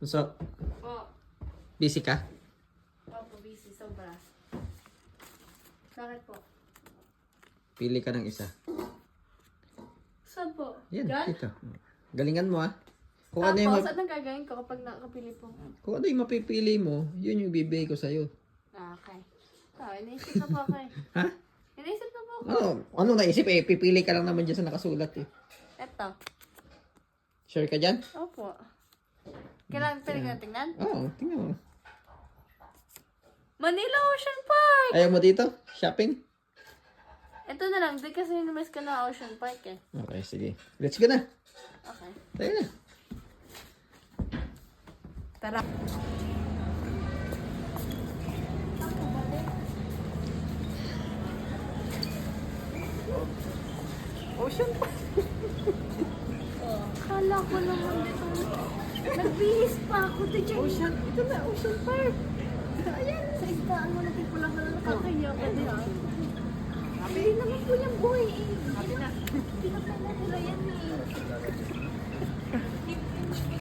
So, Po. busy ka? Opo, busy. Sobra. Bakit po? Pili ka ng isa. Saan po? Yan, Diyan? dito. Galingan mo ah. Kung ano yung, Tapos, anong gagawin ko kapag nakapili po? kung ano yung mapipili mo, yun yung bibigay ko sa'yo. Ah, okay. Iniisip na po ako eh. Ha? Iniisip na po ako. Anong naisip eh? Pipili ka lang naman dyan sa nakasulat eh. Eto. Sure ka dyan? Opo. Kailangan talaga tingnan? Oo, tingnan mo. Manila Ocean Park! Ayaw mo dito? Shopping? Ito na lang. Di kasi numis ko na Ocean Park eh. Okay, sige. Let's go na. Okay. Tayo na. Tara. Ocean Park. Kala ko naman dito. Nagbihis pa ako dito. Ocean. Ito na, Ocean Park. Ayan. Sa isdaan mo natin pula ka na nakakaya ka din. Hindi naman po yung boy eh. Hindi na pala nila yan eh.